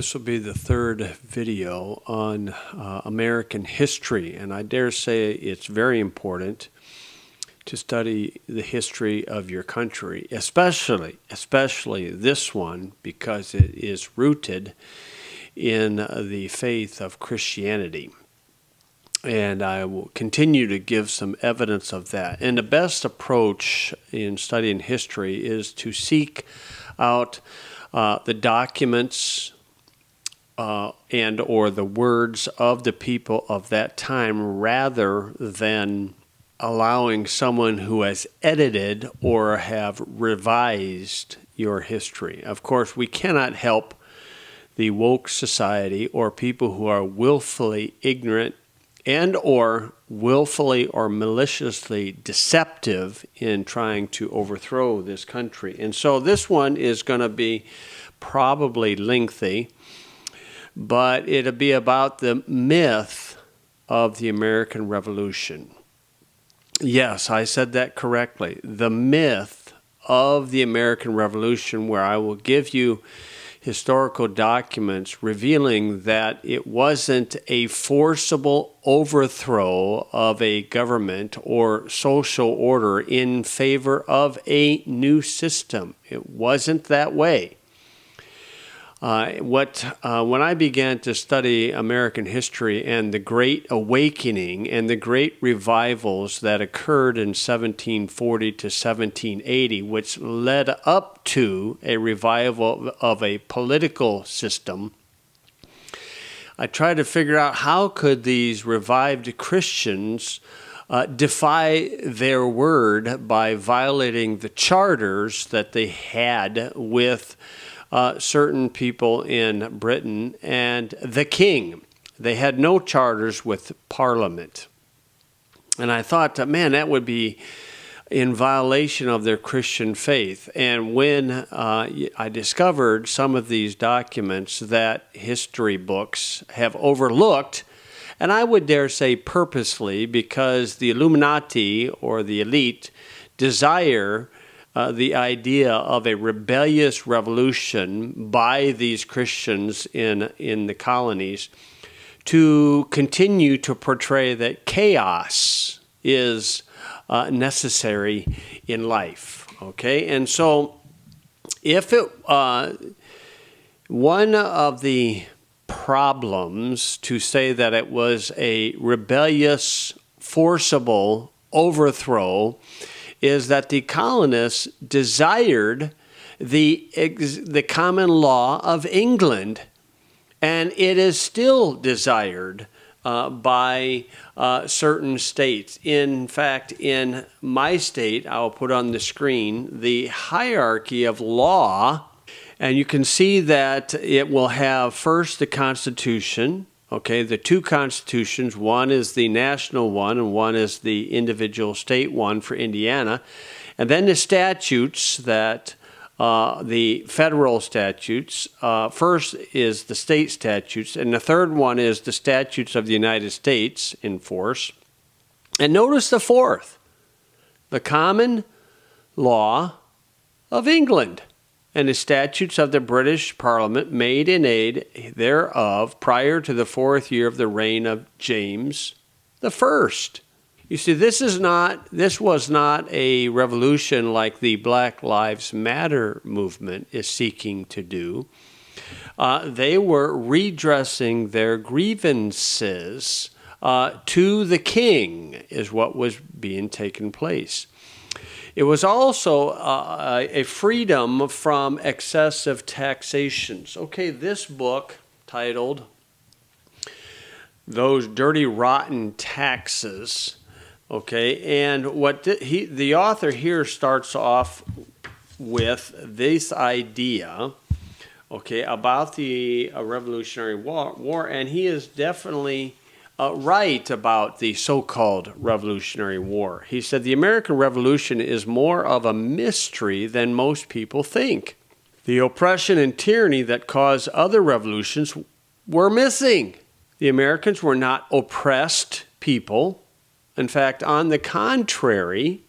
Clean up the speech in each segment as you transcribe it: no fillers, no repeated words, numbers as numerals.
This will be the third video on American history, and I dare say it's very important to study the history of your country, especially this one, because it is rooted in the faith of Christianity. And I will continue to give some evidence of that. And the best approach in studying history is to seek out the documents and or the words of the people of that time, rather than allowing someone who has edited or have revised your history. Of course, we cannot help the woke society or people who are willfully ignorant and or willfully or maliciously deceptive in trying to overthrow this country. And so this one is going to be probably lengthy, but it'll be about the myth of the American Revolution. Yes, I said that correctly. The myth of the American Revolution, where I will give you historical documents revealing that it wasn't a forcible overthrow of a government or social order in favor of a new system. It wasn't that way. When I began to study American history and the Great Awakening and the great revivals that occurred in 1740 to 1780, which led up to a revival of a political system, I tried to figure out how could these revived Christians defy their word by violating the charters that they had with certain people in Britain and the king. They had no charters with Parliament. And I thought, man, that would be in violation of their Christian faith. And when I discovered some of these documents that history books have overlooked, and I would dare say purposely, because the Illuminati or the elite desire the idea of a rebellious revolution by these Christians in the colonies to continue to portray that chaos is necessary in life. Okay, and so if it one of the problems to say that it was a rebellious, forcible overthrow is that the colonists desired the common law of England, and it is still desired by certain states. In fact, in my state, I'll put on the screen the hierarchy of law, and you can see that it will have first the Constitution. Okay, the two constitutions, one is the national one and one is the individual state one for Indiana. And then the statutes that, the federal statutes, first is the state statutes, and the third one is the statutes of the United States in force. And notice the fourth, the common law of England, and the statutes of the British Parliament made in aid thereof prior to the 4th year of the reign of James the First. You see, this was not a revolution like the Black Lives Matter movement is seeking to do. They were redressing their grievances to the king, is what was being taken place. It was also a freedom from excessive taxations. Okay, this book titled Those Dirty Rotten Taxes, okay, and what the author here starts off with this idea, okay, about the Revolutionary War, and he is definitely right about the so-called Revolutionary War. He said the American Revolution is more of a mystery than most people think. The oppression and tyranny that caused other revolutions were missing. The Americans were not oppressed people. In fact, on the contrary,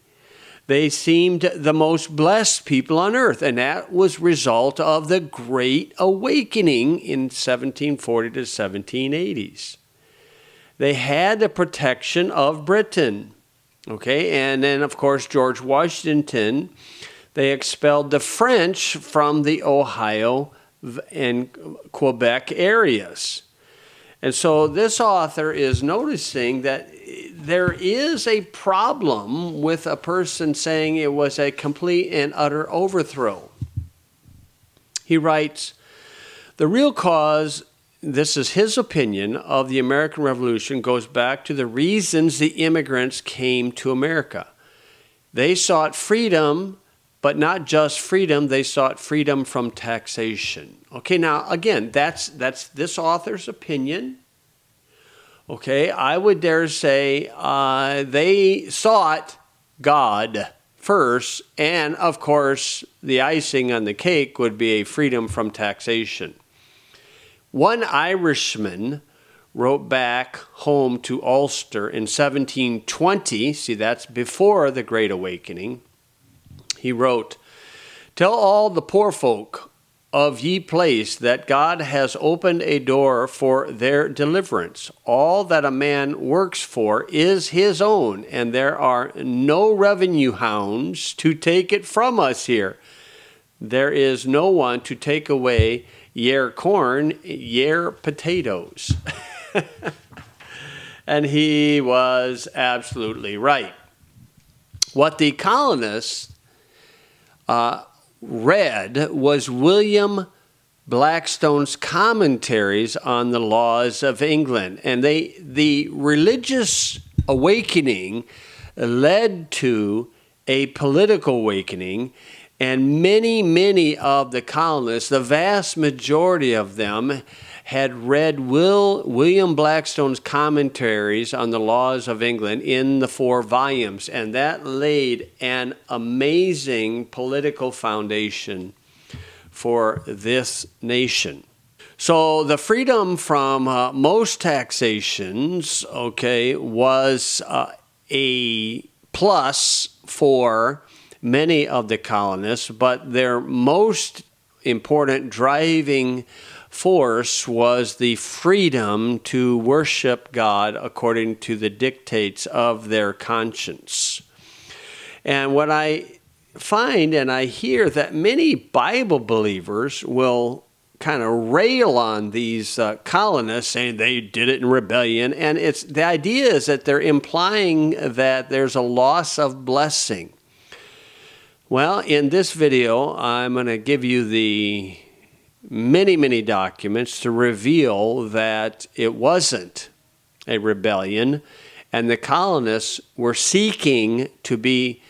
they seemed the most blessed people on earth, and that was result of the Great Awakening in 1740 to 1780s. They had the protection of Britain, okay? And then, of course, George Washington, they expelled the French from the Ohio and Quebec areas. And so this author is noticing that there is a problem with a person saying it was a complete and utter overthrow. He writes, the real cause, this is his opinion, of the American Revolution goes back to the reasons the immigrants came to America. They sought freedom, but not just freedom, they sought freedom from taxation. Okay, now again, that's this author's opinion. Okay, I would dare say they sought God first, and of course, the icing on the cake would be a freedom from taxation. One Irishman wrote back home to Ulster in 1720, see, that's before the Great Awakening. He wrote, "Tell all the poor folk of ye place that God has opened a door for their deliverance. All that a man works for is his own, and there are no revenue hounds to take it from us here. There is no one to take away yer corn, yer potatoes." And he was absolutely right. What the colonists read was William Blackstone's commentaries on the laws of England. And the religious awakening led to a political awakening, and many of the colonists, the vast majority of them, had read William Blackstone's commentaries on the laws of England in the 4 volumes, and that laid an amazing political foundation for this nation. So the freedom from most taxations, okay, was a plus for many of the colonists, but their most important driving force was the freedom to worship God according to the dictates of their conscience. And what I find and I hear that many Bible believers will kind of rail on these colonists, saying they did it in rebellion, and the idea is that they're implying that there's a loss of blessing. Well, in this video, I'm going to give you the many documents to reveal that it wasn't a rebellion, and the colonists were seeking to be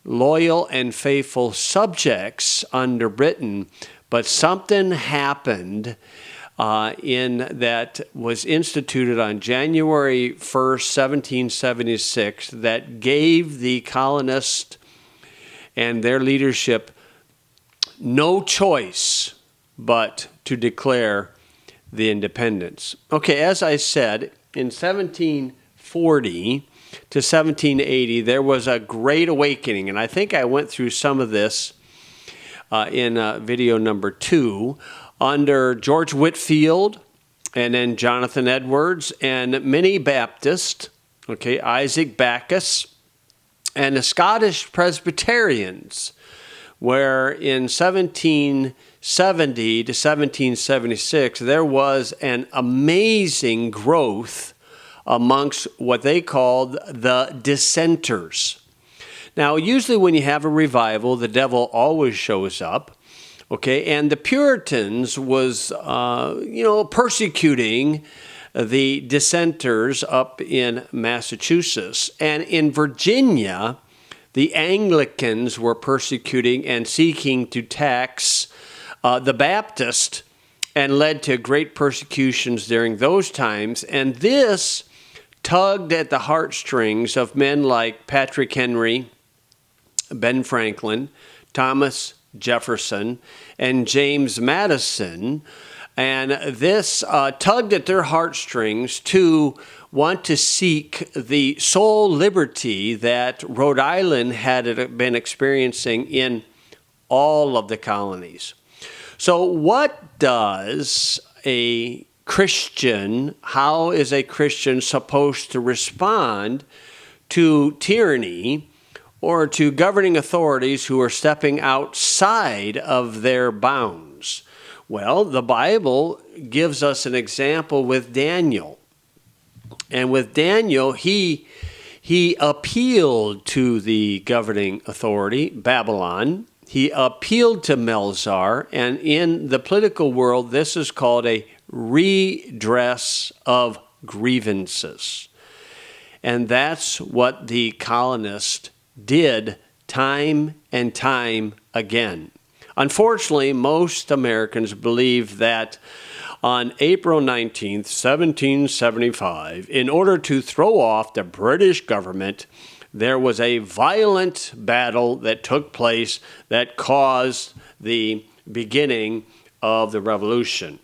loyal and faithful subjects under Britain, but something happened that was instituted on January 1st, 1776, that gave the colonists and their leadership no choice but to declare the independence. Okay, as I said, in 1740 to 1780, there was a great awakening, and I think I went through some of this in video number 2, under George Whitefield, and then Jonathan Edwards, and many Baptists, okay, Isaac Backus, and the Scottish Presbyterians, where in 1770 to 1776, there was an amazing growth amongst what they called the dissenters. Now, usually when you have a revival, the devil always shows up, okay? And the Puritans was, persecuting the dissenters up in Massachusetts. And in Virginia, the Anglicans were persecuting and seeking to tax the Baptists, and led to great persecutions during those times. And this tugged at the heartstrings of men like Patrick Henry, Ben Franklin, Thomas Jefferson, and James Madison, And this tugged at their heartstrings to want to seek the sole liberty that Rhode Island had been experiencing in all of the colonies. So what does a Christian, how is a Christian supposed to respond to tyranny or to governing authorities who are stepping outside of their bounds? Well, the Bible gives us an example with Daniel. And with Daniel, he appealed to the governing authority, Babylon. He appealed to Melzar. And in the political world, this is called a redress of grievances. And that's what the colonists did time and time again. Unfortunately, most Americans believe that on April 19th, 1775, in order to throw off the British government, there was a violent battle that took place that caused the beginning of the revolution.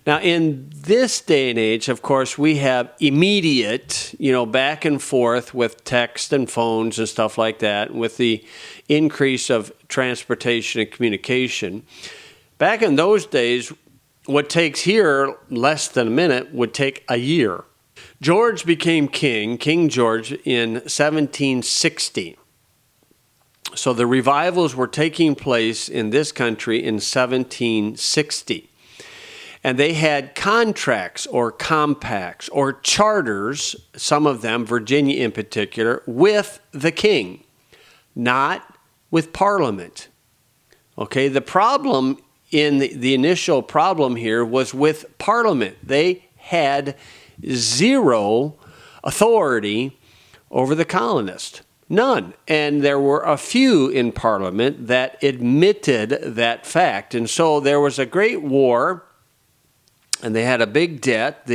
Now, in this day and age, of course, we have immediate, back and forth with text and phones and stuff like that, with the increase of transportation and communication. Back in those days, what takes here less than a minute would take a year. George became king, King George, in 1760. So the revivals were taking place in this country in 1760. And they had contracts or compacts or charters, some of them, Virginia in particular, with the king, not with Parliament. Okay, the problem the initial problem here was with Parliament. They had zero authority over the colonists. None. And there were a few in Parliament that admitted that fact. And so there was a great war, and they had a big debt.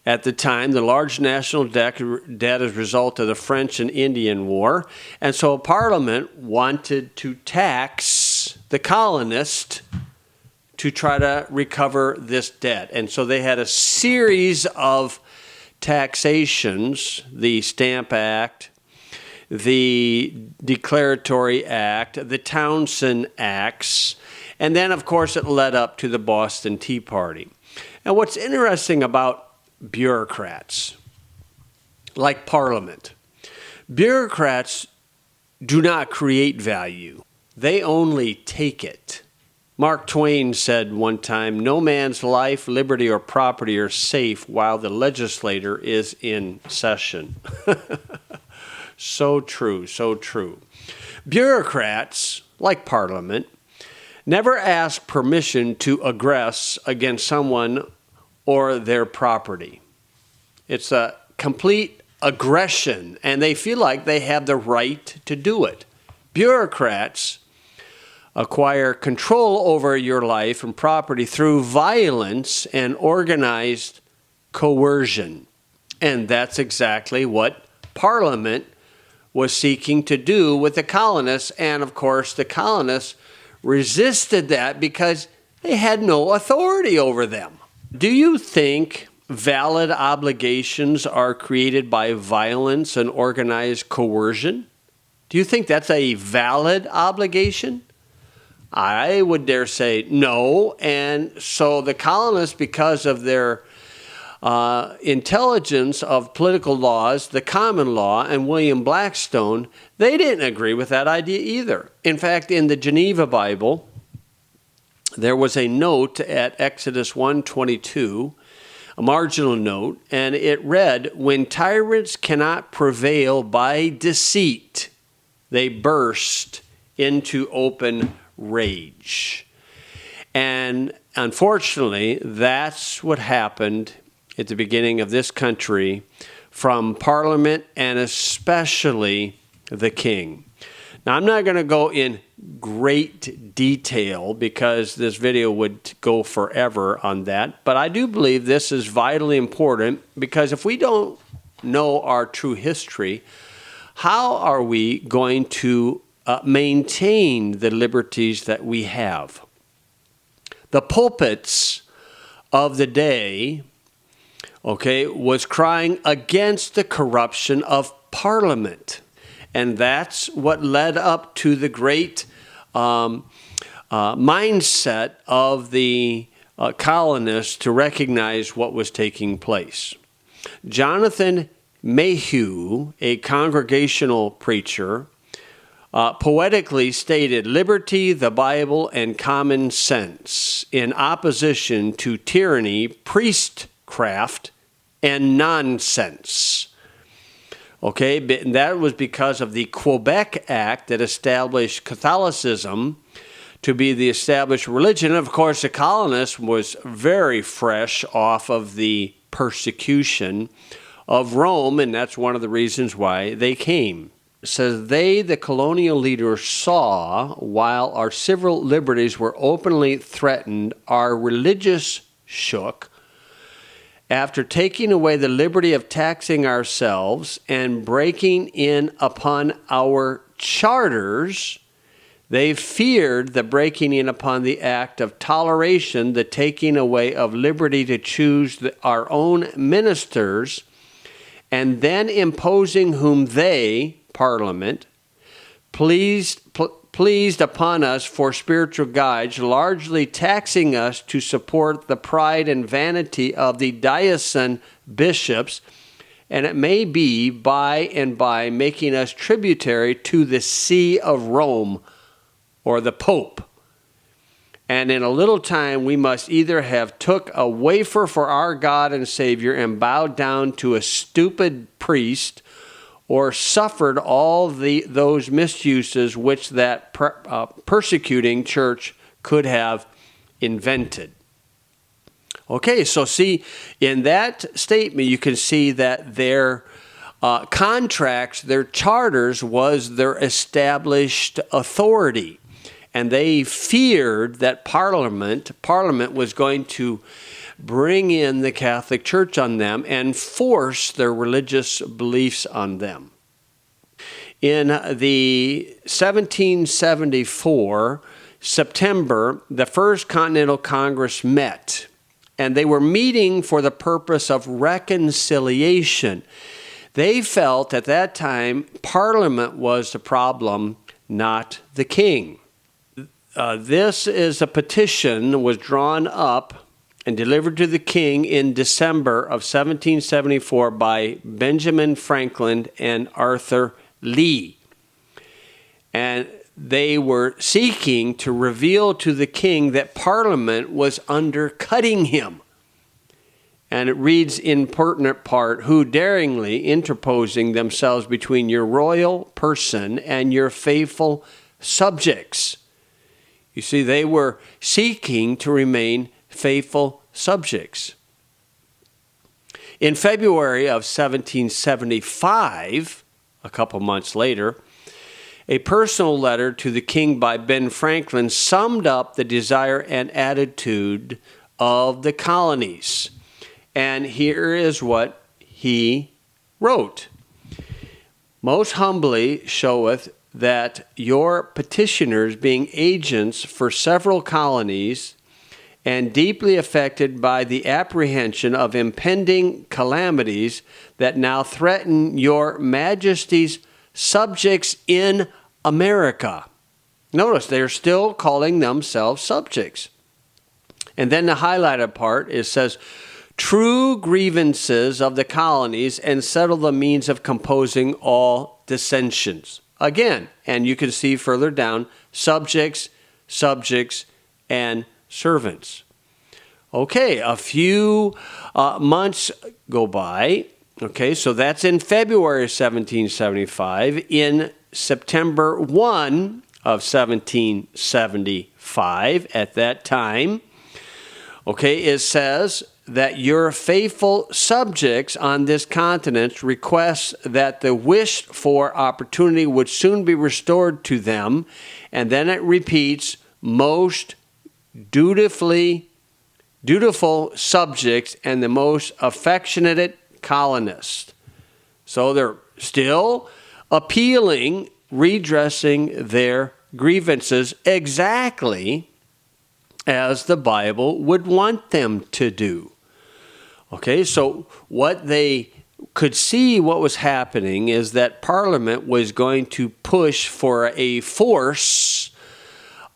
At the time, the large national debt as a result of the French and Indian War. And so Parliament wanted to tax the colonists to try to recover this debt. And so they had a series of taxations, the Stamp Act, the Declaratory Act, the Townshend Acts, and then, of course, it led up to the Boston Tea Party. And what's interesting about bureaucrats, like Parliament, bureaucrats do not create value. They only take it. Mark Twain said one time, "No man's life, liberty, or property are safe while the legislator is in session." So true, so true. Bureaucrats, like Parliament, never ask permission to aggress against someone or their property. It's a complete aggression, and they feel like they have the right to do it. Bureaucrats acquire control over your life and property through violence and organized coercion. And that's exactly what Parliament was seeking to do with the colonists. And of course, the colonists resisted that because they had no authority over them. Do you think valid obligations are created by violence and organized coercion? Do you think that's a valid obligation? I would dare say no. And so the colonists, because of their intelligence of political laws, the common law, and William Blackstone, they didn't agree with that idea either. In fact, in the Geneva Bible, there was a note at Exodus 1:22, a marginal note, and it read, "When tyrants cannot prevail by deceit, they burst into open rage." And unfortunately, that's what happened at the beginning of this country from Parliament and especially the king. Now, I'm not going to go in great detail because this video would go forever on that, but I do believe this is vitally important because if we don't know our true history, how are we going to maintain the liberties that we have? The pulpits of the day, okay, was crying against the corruption of Parliament. And that's what led up to the great mindset of the colonists to recognize what was taking place. Jonathan Mayhew, a congregational preacher, poetically stated liberty, the Bible, and common sense in opposition to tyranny, priestcraft, and nonsense. Okay, and that was because of the Quebec Act that established Catholicism to be the established religion. Of course, the colonists was very fresh off of the persecution of Rome, and that's one of the reasons why they came. It says, they, the colonial leaders, saw, while our civil liberties were openly threatened, our religious shook. After taking away the liberty of taxing ourselves and breaking in upon our charters, they feared the breaking in upon the act of toleration, the taking away of liberty to choose our own ministers, and then imposing whom they, Parliament, pleased upon us for spiritual guides, largely taxing us to support the pride and vanity of the diocesan bishops, and it may be by and by making us tributary to the See of Rome, or the Pope. And in a little time we must either have took a wafer for our God and Savior and bowed down to a stupid priest, or suffered all those misuses which that persecuting church could have invented. Okay, so see, in that statement you can see that their contracts, their charters, was their established authority. And they feared that Parliament was going to bring in the Catholic Church on them and force their religious beliefs on them. In the 1774 September, the First Continental Congress met, and they were meeting for the purpose of reconciliation. They felt at that time Parliament was the problem, not the king. This is a petition was drawn up and delivered to the king in December of 1774 by Benjamin Franklin and Arthur Lee. And they were seeking to reveal to the king that Parliament was undercutting him. And it reads in pertinent part, who daringly interposing themselves between your royal person and your faithful subjects. You see, they were seeking to remain faithful subjects. In February of 1775, a couple months later, a personal letter to the king by Ben Franklin summed up the desire and attitude of the colonies. And here is what he wrote. Most humbly showeth that your petitioners, being agents for several colonies, and deeply affected by the apprehension of impending calamities that now threaten your majesty's subjects in America. Notice they're still calling themselves subjects. And then the highlighted part, it says, true grievances of the colonies and settle the means of composing all dissensions. Again, and you can see further down, subjects, and servants. Okay, a few months go by. Okay, so that's in February 1775. In September 1 of 1775, at that time, okay, it says that your faithful subjects on this continent request that the wished for opportunity would soon be restored to them. And then it repeats, most dutiful subjects and the most affectionate colonists. So they're still appealing, redressing their grievances exactly as the Bible would want them to do. Okay, so what they could see what was happening is that Parliament was going to push for a force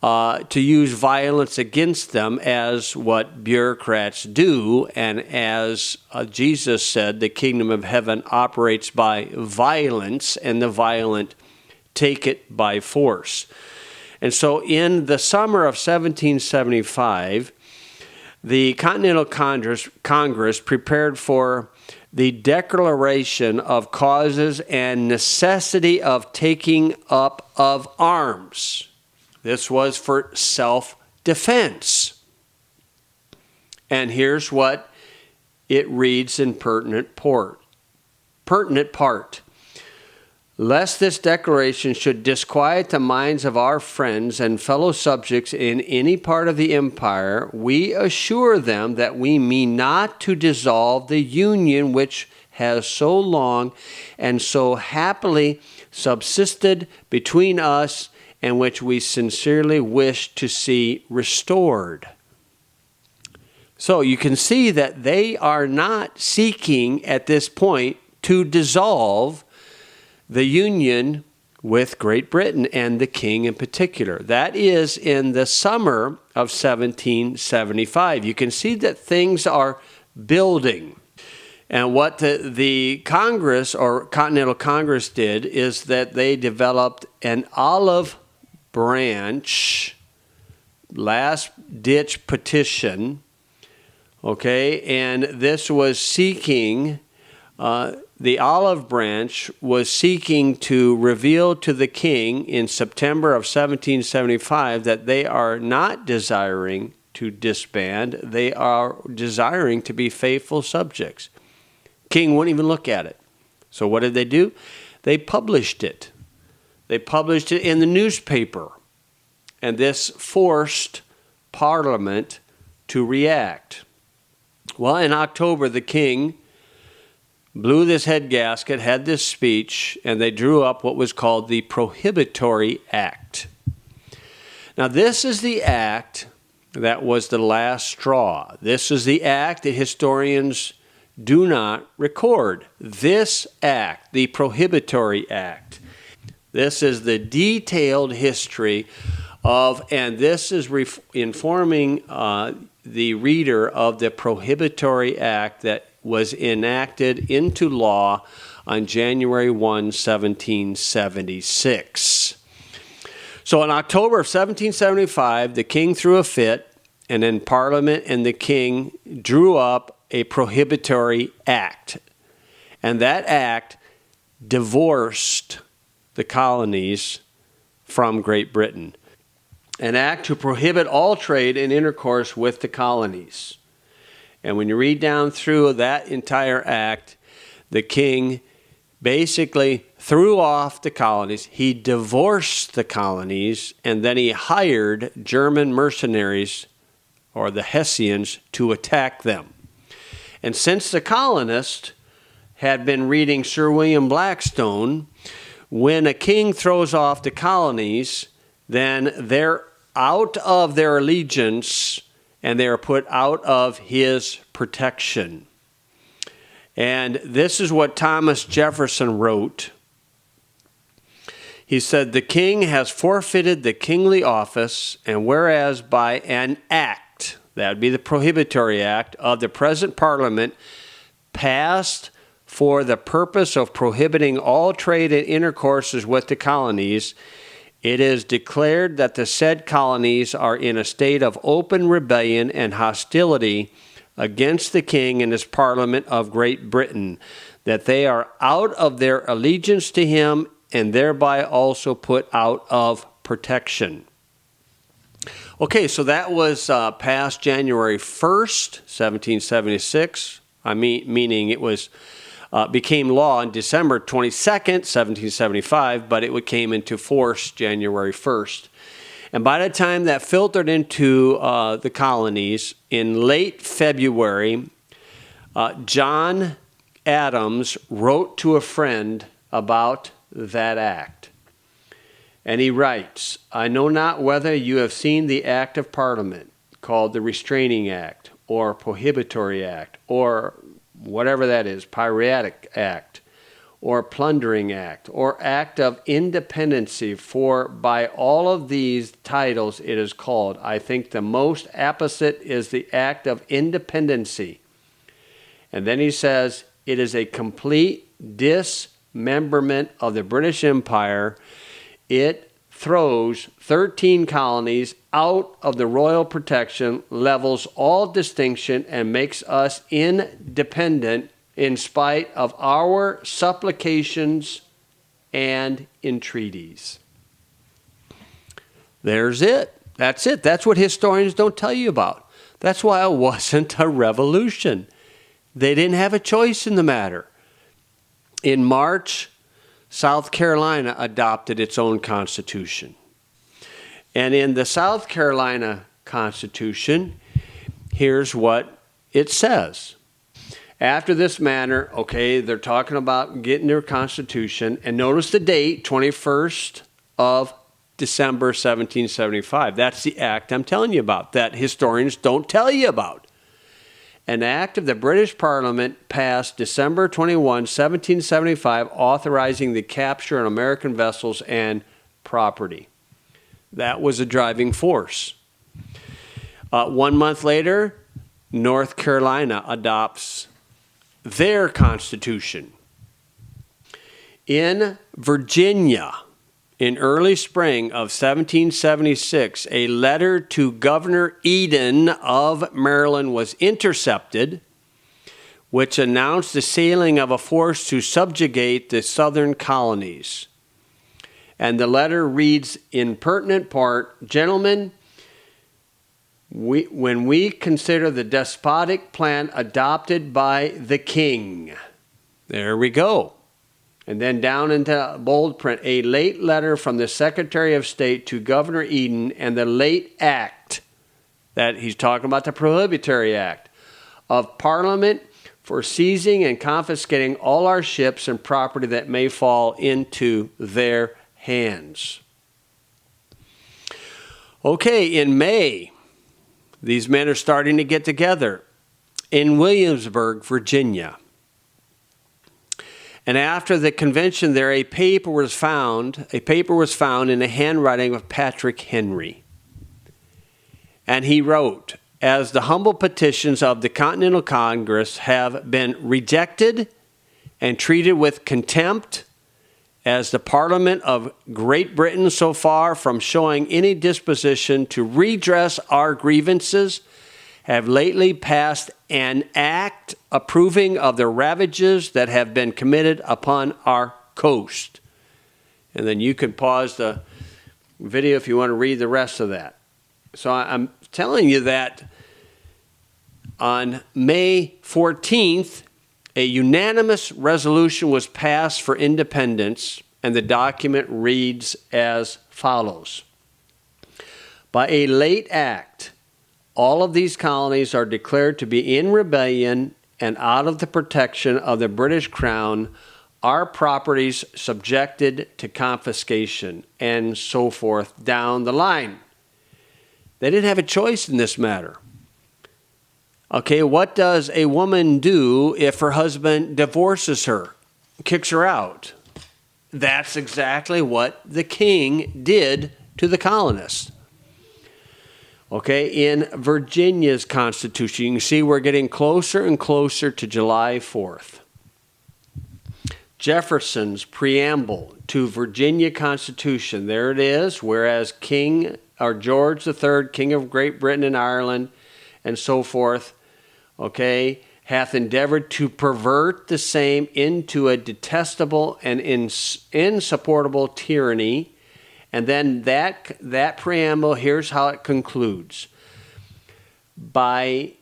to use violence against them, as what bureaucrats do, and as Jesus said, the kingdom of heaven operates by violence, and the violent take it by force. And so in the summer of 1775, the Continental Congress prepared for the declaration of causes and necessity of taking up of arms. This was for self-defense. And here's what it reads in pertinent part. Lest this declaration should disquiet the minds of our friends and fellow subjects in any part of the empire, we assure them that we mean not to dissolve the union which has so long and so happily subsisted between us, and which we sincerely wish to see restored. So you can see that they are not seeking at this point to dissolve the union with Great Britain and the king in particular. That is in the summer of 1775. You can see that things are building. And what the Congress or Continental Congress did is that they developed an olive branch, last-ditch petition, okay, and this was seeking, the olive branch was seeking to reveal to the king in September of 1775 that they are not desiring to disband, they are desiring to be faithful subjects. King wouldn't even look at it. So what did they do? They published it. They published it in the newspaper, and this forced Parliament to react. Well, in October, the king blew this head gasket, had this speech, and they drew up what was called the Prohibitory Act. Now, this is the act that was the last straw. This is the act that historians do not record. This act, the Prohibitory Act, this is the detailed history of, and this is informing the reader of the Prohibitory Act that was enacted into law on January 1, 1776. So in October of 1775, the king threw a fit, and then Parliament and the king drew up a Prohibitory Act. And that act divorced the colonies from Great Britain. An act to prohibit all trade and intercourse with the colonies. And when you read down through that entire act, the king basically threw off the colonies. He divorced the colonies, and then he hired German mercenaries, or the Hessians, to attack them. And since the colonists had been reading Sir William Blackstone, when a king throws off the colonies, then they're out of their allegiance and they are put out of his protection. And this is what Thomas Jefferson wrote. He said, "The king has forfeited the kingly office, and whereas by an act," that would be the Prohibitory Act, "of the present Parliament passed for the purpose of prohibiting all trade and intercourses with the colonies, it is declared that the said colonies are in a state of open rebellion and hostility against the king and his Parliament of Great Britain, that they are out of their allegiance to him and thereby also put out of protection." Okay, so that was passed January 1st, 1776, meaning it was became law on December 22nd, 1775, but it came into force January 1st. And by the time that filtered into the colonies, in late February, John Adams wrote to a friend about that act. And he writes, "I know not whether you have seen the Act of Parliament, called the Restraining Act or Prohibitory Act or whatever that is, Piratic Act or Plundering Act or Act of Independency, for by all of these titles it is called. I think the most apposite is the Act of Independency. And then he says it is a complete dismemberment of the British Empire. It throws 13 colonies out of the royal protection, levels all distinction, and makes us independent in spite of our supplications and entreaties. There's it. That's it. That's what historians don't tell you about. That's why it wasn't a revolution. They didn't have a choice in the matter. In March, South Carolina adopted its own constitution. And in the South Carolina Constitution, here's what it says. After this manner, okay, they're talking about getting their constitution. And notice the date, 21st of December 1775. That's the act I'm telling you about, that historians don't tell you about. An act of the British Parliament passed December 21, 1775, authorizing the capture of American vessels and property. That was a driving force. 1 month later, North Carolina adopts their constitution. In Virginia, in early spring of 1776, a letter to Governor Eden of Maryland was intercepted, which announced the sailing of a force to subjugate the southern colonies. And the letter reads in pertinent part, "Gentlemen, when we consider the despotic plan adopted by the king," there we go. And then down into bold print, "a late letter from the Secretary of State to Governor Eden and the late act," that he's talking about the Prohibitory Act, "of Parliament for seizing and confiscating all our ships and property that may fall into their hands." Okay, in May, these men are starting to get together in Williamsburg, Virginia. And after the convention there, a paper was found in the handwriting of Patrick Henry. And he wrote, "As the humble petitions of the Continental Congress have been rejected and treated with contempt, as the Parliament of Great Britain, so far from showing any disposition to redress our grievances, have lately passed an act approving of the ravages that have been committed upon our coast." And then you can pause the video if you want to read the rest of that. So I'm telling you that on May 14th, a unanimous resolution was passed for independence, and the document reads as follows. "By a late act, all of these colonies are declared to be in rebellion and out of the protection of the British Crown, our properties subjected to confiscation," and so forth down the line. They didn't have a choice in this matter. Okay, what does a woman do if her husband divorces her, kicks her out? That's exactly what the king did to the colonists. Okay, in Virginia's constitution, you can see we're getting closer and closer to July 4th. Jefferson's preamble to Virginia Constitution, there it is, whereas George III, King of Great Britain and Ireland, and so forth, okay, hath endeavored to pervert the same into a detestable and insupportable tyranny. And then that preamble, here's how it concludes. By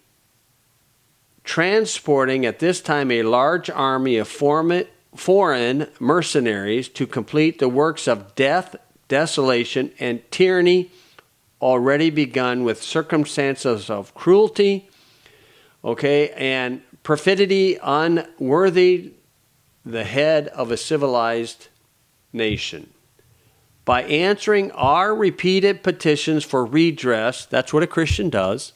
transporting at this time a large army of foreign mercenaries to complete the works of death, desolation, and tyranny already begun with circumstances of cruelty, okay, and perfidy unworthy the head of a civilized nation. by answering our repeated petitions for redress, that's what a Christian does,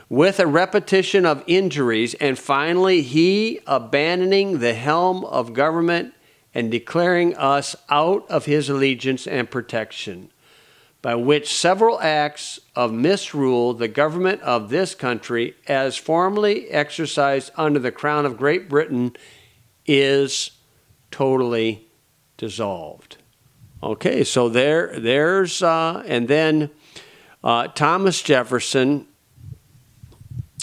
with a repetition of injuries, and finally he abandoning the helm of government and declaring us out of his allegiance and protection, by which several acts of misrule the government of this country, as formerly exercised under the Crown of Great Britain, is totally dissolved. Okay, so there's and then Thomas Jefferson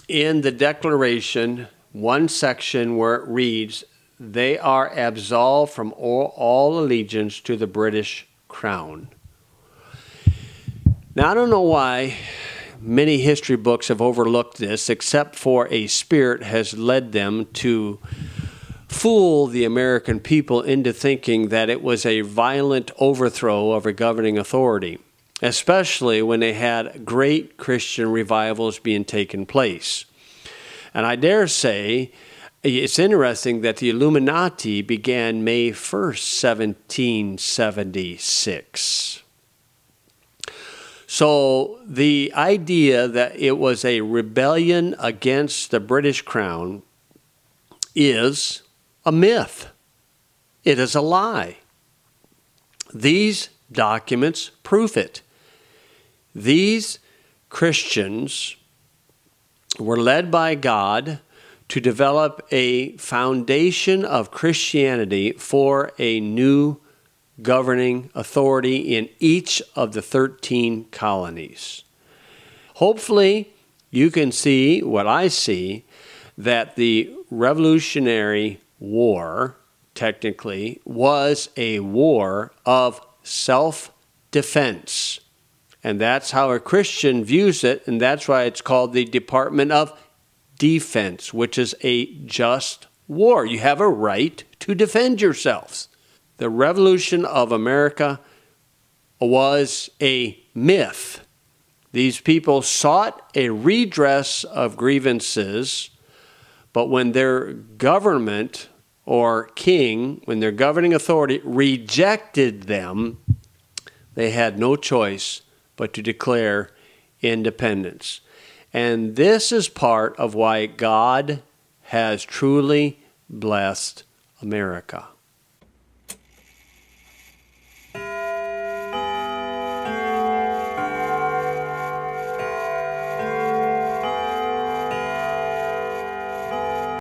in the Declaration, one section where it reads, "They are absolved from all allegiance to the British Crown." Now, I don't know why many history books have overlooked this, except for a spirit has led them to fool the American people into thinking that it was a violent overthrow of a governing authority, especially when they had great Christian revivals being taken place. And I dare say it's interesting that the Illuminati began May 1st, 1776. So the idea that it was a rebellion against the British Crown is a myth. It is a lie. These documents prove it. These Christians were led by God to develop a foundation of Christianity for a new governing authority in each of the 13 colonies. Hopefully, you can see what I see, that the Revolutionary War, technically, was a war of self-defense. And that's how a Christian views it, and that's why it's called the Department of Defense, which is a just war. You have a right to defend yourselves. The Revolution of America was a myth. These people sought a redress of grievances, but when their government or king, when their governing authority rejected them, they had no choice but to declare independence. And this is part of why God has truly blessed America.